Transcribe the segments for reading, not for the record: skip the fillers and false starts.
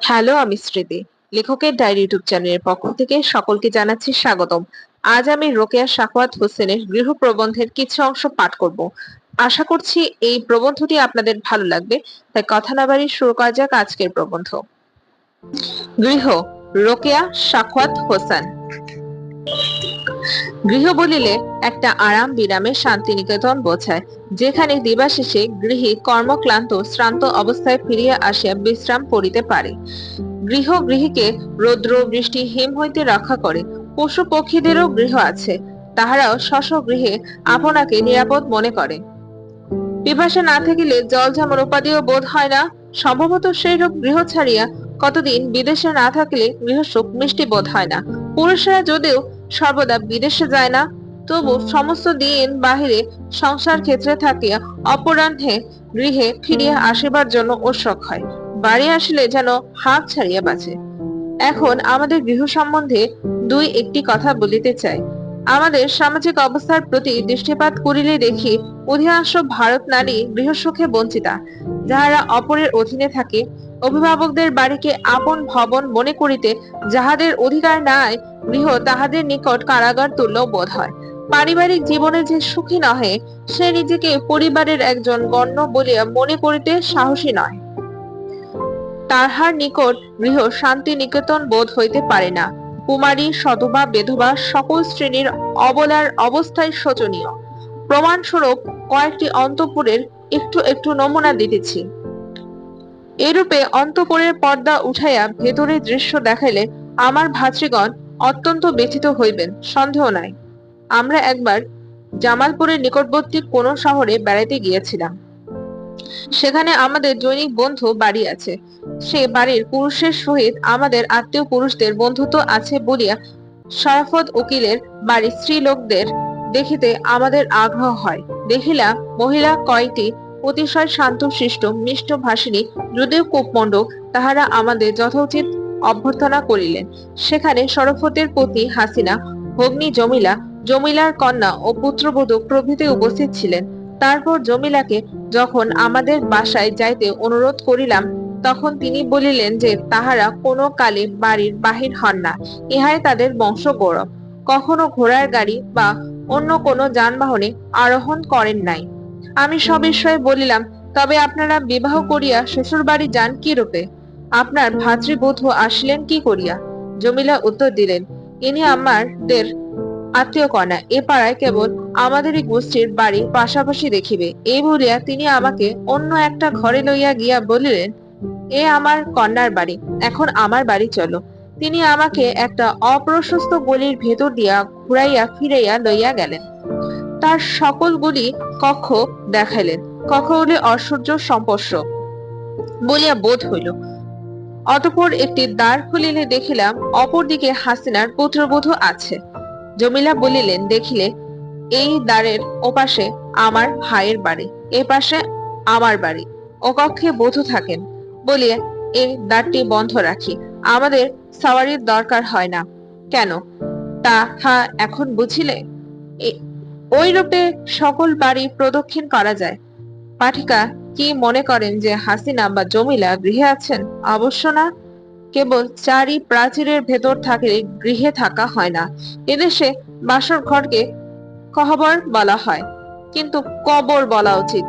Hello, আমি স্মৃতি। লেখকের ডায়েরি ইউটিউব চ্যানেলের পক্ষ থেকে সকলকে জানাচ্ছি স্বাগতম। আজ আমি রোকেয়া সাখাওয়াত হোসেনের গৃহ প্রবন্ধের কিছু অংশ পাঠ করব। আশা করছি এই প্রবন্ধটি আপনাদের ভালো লাগবে। তাই কথা না বাড়িয়ে শুরু করা যাক আজকের প্রবন্ধ। গৃহ, রোকেয়া সাখাওয়াত হোসেন। গৃহ বলিলে একটা আরাম বিরামের শান্তিনিকেতন বোঝায়, যেখানে দিবাশেষে গৃহী কর্মক্লান্ত শ্রান্ত অবস্থায় ফিরিয়া আসিয়া বিশ্রাম করিতে পারে। গৃহ গৃহীকে রৌদ্র বৃষ্টি হিম হইতে রক্ষা করে। পশু পক্ষীদেরও গৃহ আছে, তাহারাও স্ব গৃহে আপনাকে নিরাপদ মনে করে। পিপাসা না থাকিলে জল যেমন উপাদেয় বোধ হয় না, সম্ভবত সেইরূপ গৃহ ছাড়িয়া কতদিন বিদেশে না থাকিলে গৃহসুখ মিষ্টি বোধ হয় না। পুরুষেরা যদিও সর্বদা বিদেশে যায় না, তবু সমস্ত দিন বাহিরে সংসার ক্ষেত্রে থাকিয়া অপরাহ্নে গৃহে ফিরিয়া আসিবার জন্য উৎসুক হয়। বাড়ি আসিলে যেন হাঁক ছাড়িয়া বাঁচে। এখন আমাদের গৃহ সম্বন্ধে দুই একটি কথা বলিতে চাই। আমাদের সামাজিক অবস্থার প্রতি দৃষ্টিপাত করিলে দেখি অধিকাংশ ভারত নারী গৃহসুখে বঞ্চিতা। যাহারা অপরের অধীনে থাকে, অভিভাবকদের বাড়িকে আপন ভবন মনে করিতে যাহাদের অধিকার নাই, গৃহ তাহাদের নিকট কারাগার তুল্য বোধ হয়। পারিবারিক জীবনে যে সুখী নহে, সে নিজেকে পরিবারের একজন গণ্য বলিয়া মনে করিতে সাহসী নয়। তাহার নিকট গৃহ শান্তি নিকেতন বোধ হইতে পারে না। কুমারী, সধবা, বেধবা সকল শ্রেণীর অবলার অবস্থায় শোচনীয়। প্রমাণস্বরূপ কয়েকটি অন্তঃপুরের একটু একটু নমুনা দিতেছি। এরূপে অন্তঃপুরের পর্দা উঠাইয়া ভেতরের দৃশ্য দেখাইলে আমার ভাতৃগণ অত্যন্ত ব্যথিত হইবেন, সন্দেহ নাই। আমরা একবার জামালপুরের নিকটবর্তী কোন শহরে বেড়াইতে গিয়েছিলাম। সেখানে আমাদের জৈনিক বন্ধু বাড়ি আছে। সে বাড়ির পুরুষের সহিত আমাদের আত্মীয় পুরুষদের বন্ধুত্ব আছে বলিয়া শরাফত উকিলের বাড়ির স্ত্রী লোকদের দেখিতে আমাদের আগ্রহ হয়। দেখিলাম মহিলা কয়টি অতিশয় শান্ত শিষ্ট মিষ্ট ভাষিনী, যদিও কূপমণ্ডক, তাহারা আমাদের যথোচিত অভ্যর্থনা করিলেন। সেখানে শরাফতের পত্নী হাসিনা, ভগ্নী জমিলা, জমিলার কন্যা ও পুত্রবধূ প্রভৃতি উপস্থিত ছিলেন। তারপর জমিলাকে যখন আমাদের বাসায় যাইতে অনুরোধ করিলাম, তখন তিনি বলিলেন যে তাহারা কোনো কালে বাড়ির বাহির হন না, ইহাই তাদের বংশ গৌরব। কখনো ঘোড়ার গাড়ি বা অন্য কোনো যানবাহনে আরোহণ করেন নাই। আমি সবিস্ময়ে বলিলাম, তবে আপনারা বিবাহ করিয়া শ্বশুর বাড়ি যান কি রূপে? আপনার ভাতৃবধূ আসলেন কি করিয়া? জমিলা উত্তর দিলেন, ইনি আমাদের আত্মীয় কন্যা, এ পাড়ায় কেবল আমাদেরই গোষ্ঠীর বাড়ি পাশাপাশি দেখিবে। এই বলিয়া তিনি আমাকে অন্য একটা ঘরে লইয়া গিয়া বলিলেন, এ আমার কন্যার বাড়ি, এখন আমার বাড়ি চলো। তিনি আমাকে একটা অপ্রশস্ত গলির ভেতর দিয়া ঘুরাইয়া ফিরাইয়া লইয়া গেলেন। তার সকলগুলি কক্ষ দেখাইলেন। কক্ষগুলি ঐশ্বর্য সম্পর্শ বলিয়া বোধ হইল। অতঃপর একটি দ্বার খুলিলে দেখিলাম অপরদিকে হাসিনার পুত্রবধূ আছে। জমিলা বলিলেন, দেখিলে এই দ্বারের ওপাশে আমার ভাইয়ের বাড়ি, এ পাশে আমার বাড়ি, ও কক্ষে বধূ থাকেন বলিয়া এই দ্বারটি বন্ধ রাখি। আমাদের সাওয়ারির দরকার হয় না। কেন, তাহা এখন বুঝিলে? ওই রূপে সকল বাড়ি প্রদক্ষিণ করা যায়। পাঠিকা কি মনে করেন যে হাসিনা বা জমিলা গৃহে আছেন? অবশ্য না। কেবল চারি প্রাচীরের ভেতর থাকলে গৃহে থাকা হয় না। এদেশে বাসর ঘরকে কহবর বলা হয়, কিন্তু কবর বলা উচিত।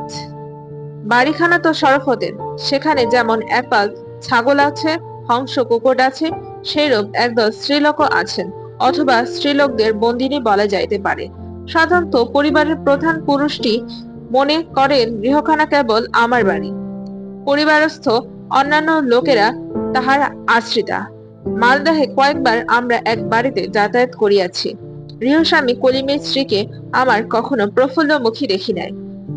বাড়িখানা তো শরাফতের, সেখানে যেমন একপাল ছাগল আছে, হংস কুকুর আছে, সেইরূপ একদল স্ত্রীলোক আছেন, অথবা স্ত্রীলোকদের বন্দিনী বলা যাইতে পারে। সাধারণত পরিবারের প্রধান পুরুষটি মনে করেন গৃহখানা কেবল আমার বাড়ি, পরিবারস্থ অন্যান্য লোকেরা তাহার আশ্রিতা। মালদহে কয়েকবার আমরা এক বাড়িতে যাতায়াত করিয়াছি। গৃহস্বামী কলিমের স্ত্রীকে আমার কখনো প্রফুল্লমুখী দেখি নাই।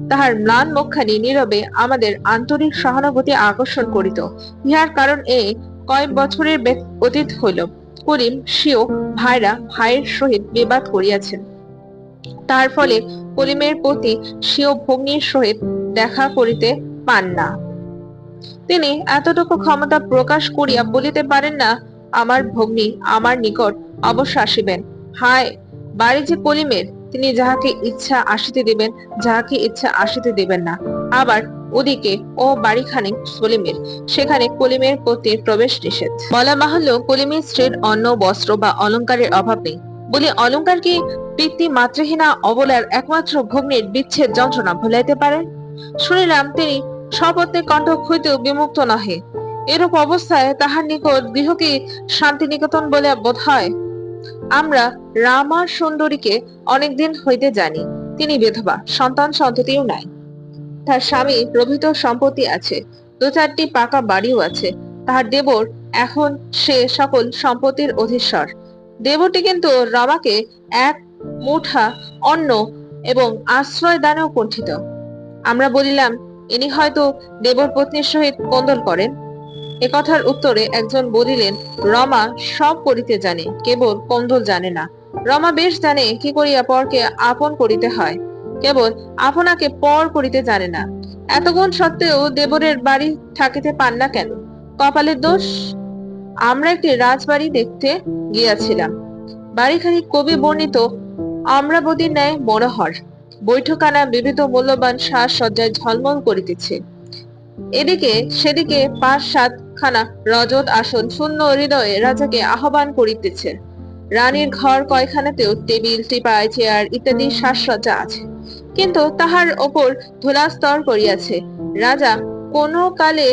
তাহার ম্লান মুখখানি নীরবে আমাদের আন্তরিক সহানুভূতি আকর্ষণ করিত। ইহার কারণ কয়েক বছরের অতীত হইল। করিম স্বীয় ভাইরা ভাইয়ের সহিত বিবাদ করিয়াছেন। তার ফলে কলিমের প্রতি স্বীয় ভগ্নীর সহিত দেখা করিতে পান না। তিনি এতটুকু ক্ষমতা প্রকাশ করিয়া বলিতে পারেন না, আমার ভগ্নী আমার নিকট অবশ্য আসিবেন। হায়, বাড়ি যে কলিমের, তিনি যাহাকে ইচ্ছা আসিতে দিবেন, যাহাকে ইচ্ছা আসিতে দিবেন না। আবার ওদিকে ও বাড়িখানে কলিমের, সেখানে কলিমের পতির প্রবেশ নিষেধ। বলা বাহুল্য কলিমের স্ত্রীর অন্ন বস্ত্র বা অলংকারের অভাব নেই বলে অলংকার কি পিতৃ মাতৃহীনা অবলার একমাত্র ভগ্নীর বিচ্ছেদ যন্ত্রণা ভুলাইতে পারে? শুনিলাম তিনি স্বপত্নের কণ্ঠ হইতেও বিমুক্ত নহে। এরূপ অবস্থায় তাহার নিকট গৃহ কি শান্তিনিকেতন বলে বোধ হয়? আমরা রামা সুন্দরীকে অনেকদিন হইতে জানি। তিনি বিধবা, সন্তান সন্ততিও নাই। তার স্বামী প্রভৃত সম্পত্তি আছে, 2-4টি পাকা বাড়িও আছে। তাহার দেবর এখন সে সকল সম্পত্তির অধীশ্বর। দেবরটি কিন্তু রমাকে এক মুঠা অন্ন এবং আশ্রয় দানেও কুণ্ঠিত। আমরা বলিলাম, ইনি হয়তো দেবর পত্নীর সহিত কোন্দল করেন। একথার উত্তরে একজন বলিলেন, রমা সব করিতে জানে, কেবল কোন্দল জানে না। রমা বেশ জানে কি করিয়া পরকে আপন করিতে হয়, কেবল আপনাকে পর করিতে জানে না। এতগুণ সত্ত্বেও দেবরের বাড়ি থাকিতে পান না কেন? কপালের দোষ। আমরা একটি রাজবাড়ি দেখতে গিয়াছিলাম। বাড়িখানি কবি বর্ণিত আম্রাবতীর ন্যায় মনোহর। বৈঠকখানা বিবিধ মূল্যবান সাজ সজ্জায় ঝলমল করিতেছে। এদিকে সেদিকে 5-7 খানা রজত আসন শূন্য হৃদয়ে রাজাকে আহ্বান করিতেছে। রানীর ঘর কয়খানাতেও টেবিল, টিপাই, চেয়ার ইত্যাদি সাজসজ্জা আছে, কিন্তু তাহার ওপর ধুলাস্তর করিয়াছে। রাজা কোনো কালে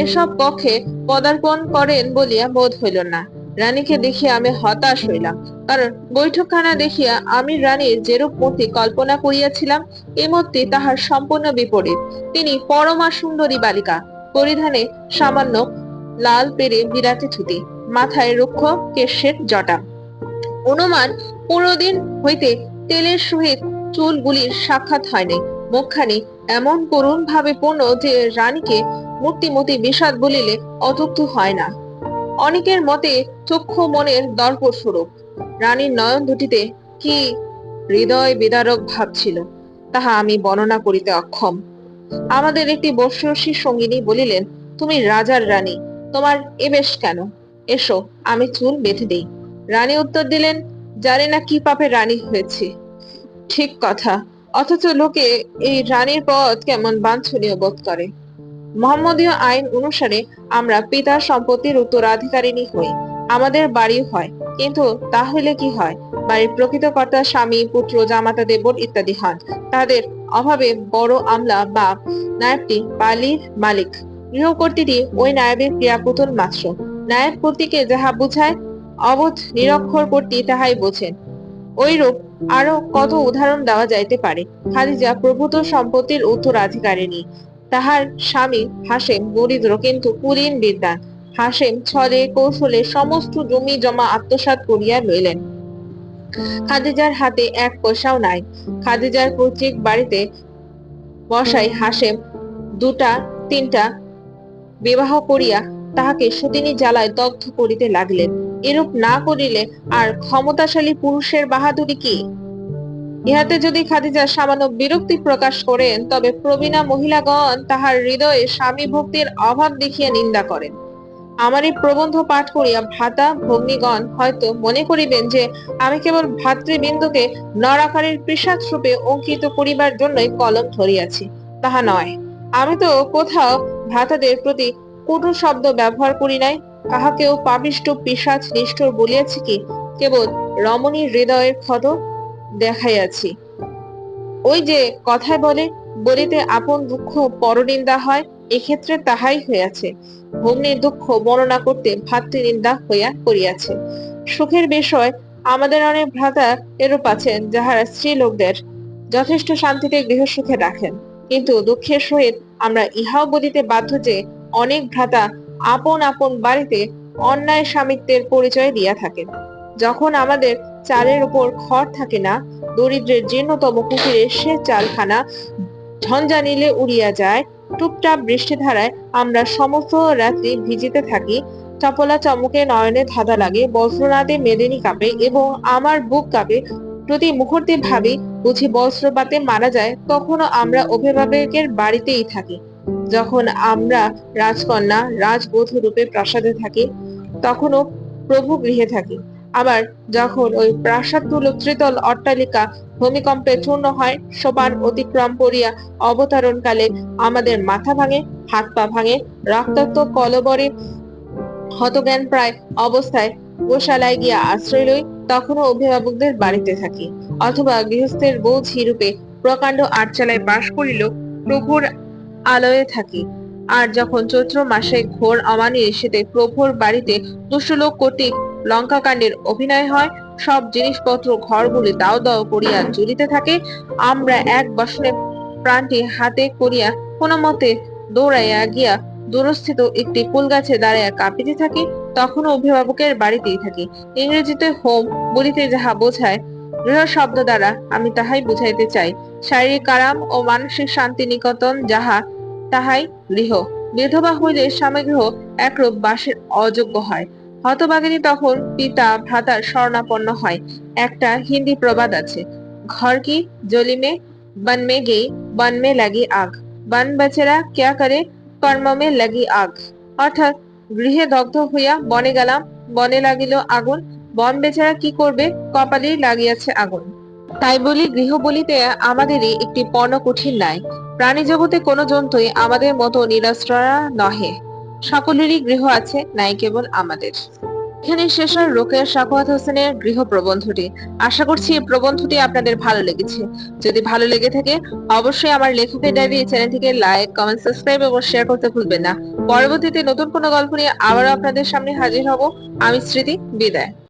এসব কক্ষে পদার্পণ করেন বলিয়া বোধ হইল না। রানীকে দেখিয়া আমি হতাশ হইলাম, কারণ বৈঠকখানা দেখিয়া আমি রানীর যেরূপ মূর্তি কল্পনা করিয়াছিলাম, এই মূর্তি তাহার সম্পূর্ণ বিপরীত। তিনি পরমা সুন্দরী বালিকা, পরিধানে সামান্য লাল পেরে বিরাটে থুতি, মাথায় রুক্ষ কেশের জটা। অনুমান 15 দিন হইতে তেলের সহিত চুলগুলির সাক্ষাৎ হয় নাই। মুখখানি এমন করুণ ভাবে পূর্ণ যে রানীকে মূর্তিমতী বিষাদ বলিলে অযুক্ত হয় না। অনেকের মতে চক্ষু মনের দর্প স্বরূপ। রানীর নয়ন দুটিতে কি হৃদয় বিদারক ভাব ছিল, তাহা আমি বর্ণনা করিতে অক্ষম। আমাদের একটি বর্ষী সঙ্গিনী বলিলেন, তুমি রাজার রানী, তোমার এ বেশ কেন? এসো, আমি চুল বেঁধে দিই। রানী উত্তর দিলেন, জানি না কি পাপে রানী হয়েছে। ঠিক কথা, অথচ লোকে এই রানীর পদ কেমন বাঞ্ছনীয় বোধ করে। মোহাম্মদীয় আইন অনুসারে আমরা পিতার সম্পত্তির উত্তরাধিকারিণী হই, আমাদের বাড়ি হয়, কিন্তু তাহলে কি হয়? বাড়ির প্রকৃত কর্তা স্বামী, পুত্র, জামাতা, দেবর ইত্যাদি হন। তাদের অভাবে বড় আমলা বা নায়েবটি বালির মালিক। গৃহকর্ত্রীটি ওই নায়েবের ক্রিয়াপুতুল মাত্র। নায়েব কর্ত্রীকে যাহা বুঝায়, অবোধ নিরক্ষর কর্ত্রী তাহাই বোঝেন। ওইরূপ আরো কত উদাহরণ দেওয়া যাইতে পারে। খাদিজা প্রভূত সম্পত্তির উত্তরাধিকারিণী। তাহার স্বামী হাসেম দরিদ্র কিন্তু কুলীন বিদ্বান। হাসেম ছলে কৌশলে সমস্ত জমি জমা আত্মসাৎ করিয়া লইলেন। খাদিজার হাতে 1 পয়সাও নাই। খাদিজার পৈতৃক বাড়িতে বসাই হাসেম 2-3টা বিবাহ করিয়া তাহাকে সতিনী জ্বালায় দগ্ধ করিতে লাগিলেন। এরূপ না করিলে আর ক্ষমতাশালী পুরুষের বাহাদুরি কি? ইহাতে যদি খাদিজা সামান্য বিরক্তি প্রকাশ করেন, তবে প্রবীণা মহিলাগণ তাহার হৃদয়ে স্বামী ভক্তির অভাব দেখিয়া নিন্দা করেন। আমার এই প্রবন্ধ পাঠ করিয়া ভ্রাতা ভগ্নীগণ হয়তো মনে করিবেন যে আমি কেবল ভাতৃবৃন্দকে নরাকারের পিশাচ রূপে অঙ্কিত করিবার জন্যই কলম ধরিয়াছি। তাহা নয়। আমি তো কোথাও ভ্রাতাদের প্রতি কটু শব্দ ব্যবহার করি নাই, কাহাকেও পাপিষ্ঠ পিশাচ নিষ্ঠুর বলিয়াছি কি? কেবল রমণীর হৃদয়ের ক্ষত দেখাইয়াছি। ওই যে কথায় বলে, বলিতে আপন দুঃখ পরনিন্দা হয়, এক্ষেত্রে তাহাই হইয়াছে। ভগ্নীর দুঃখ বর্ণনা করতে ভাতৃনিন্দা হইয়া করিয়াছে। সুখের বিষয় আমাদের অনেক ভ্রাতা এরূপ আছেন, যাহারা স্ত্রী লোকদের যথেষ্ট শান্তিতে গৃহসুখে রাখেন, কিন্তু দুঃখের সহিত আমরা ইহাও বলিতে বাধ্য যে অনেক ভ্রাতা আপন আপন বাড়িতে অন্যায় স্বামিত্বের পরিচয় দিয়া থাকেন। যখন আমাদের চালের উপর খড় থাকে না, দরিদ্রের জীর্ণতম কুটিরে সে চালখানা ঝঞ্ঝা নিলে উড়িয়া যায়। টুপটাপ বৃষ্টিধারায় আমরা সমস্ত রাত্রি ভিজিতে থাকি। চপলা চমকে নয়নে ধাঁধা লাগে, বজ্রনাদে মেদিনী কাঁপে এবং আমার বুক কাঁপে। প্রতি মুহূর্তে ভাবি, বুঝি বজ্রপাতে মারা যায়, তখনও আমরা অভিভাবকের বাড়িতেই থাকি। যখন আমরা রাজকন্যা রাজবধূ রূপে প্রাসাদে থাকি, তখনও প্রভু গৃহে থাকি। আবার যখন ওই প্রাসাদ তুলো ত্রিতল অট্টালিকা ভূমিকম্পে চূর্ণ হয়, সোপান অতিক্রম করিয়া অবতরণকালে আমাদের মাথা ভাঙে, হাত পা ভাঙে, রক্তাক্ত কলবরে হতজ্ঞান প্রায় অবস্থায় গোশালায় গিয়া আশ্রয় লই, তখনও অভিভাবকদের বাড়িতে থাকি, অথবা গৃহস্থের বোঝি রূপে প্রকাণ্ড আটচালায় বাস করিল প্রভুর আলয়ে থাকি। আর যখন চৈত্র মাসে ঘোর অমানিশীতে প্রভুর বাড়িতে দুষ্টলোক কর্তৃক লঙ্কাকাণ্ডের অভিনয় হয়, সব জিনিসপত্র ঘরগুলি দাও দাও করিয়া জ্বলিতে থাকে, আমরা এক বসনে প্রাণটি হাতে করিয়া কোনো মতে দৌড়াইয়া গিয়া দূরস্থিত একটি কুল গাছে দাঁড়াইয়া কাঁপিতে থাকি, তখনও অভিভাবকের বাড়িতেই থাকি। ইংরেজিতে হোম বলিতে যাহা বোঝায়, গৃহ শব্দ দ্বারা আমি তাহাই বুঝাইতে চাই। শারীরিক আরাম ও মানসিক শান্তি নিকেতন যাহা, তাহাই গৃহ। বিধবা হইলে স্বামীগৃহ একরূপ বাসের অযোগ্য হয়। হতভাগিনী তখন পিতা ভ্রাতার শরণাপন্ন হয়। একটা হিন্দি প্রবাদ আছে, ঘর কি জলি মে বন মে গেই বন মে লাগি আগ, বন বেচারা ক্যা করে কর্ম মে লাগি আগ। অর্থাৎ গৃহে দগ্ধ হইয়া বনে গেলাম, বনে লাগিল আগুন, বন বেচারা কি করবে, কপালেই লাগিয়াছে আগুন। তাই বলি গৃহ বলিতে আমাদেরই একটি পর্ণ কঠিন নাই। প্রাণী জগতে কোনো জন্তুই আমাদের মতো নিরাশ্রয়া নহে, সকলেরই গৃহ আছে, নাই কেবল আমাদের। এখানে শেষ হয় রোকেয়া সাখাওয়াত হোসেনের গৃহ প্রবন্ধটি। আশা করছি এই প্রবন্ধটি আপনাদের ভালো লেগেছে। যদি ভালো লেগে থাকে অবশ্যই আমার লেখকের ডায়েরি চ্যানেলটিকে লাইক, কমেন্ট, সাবস্ক্রাইব এবং শেয়ার করতে ভুলবেন না। পরবর্তীতে নতুন কোনো গল্প নিয়ে আবারও আপনাদের সামনে হাজির হব। আমি স্মৃতি, বিদায়।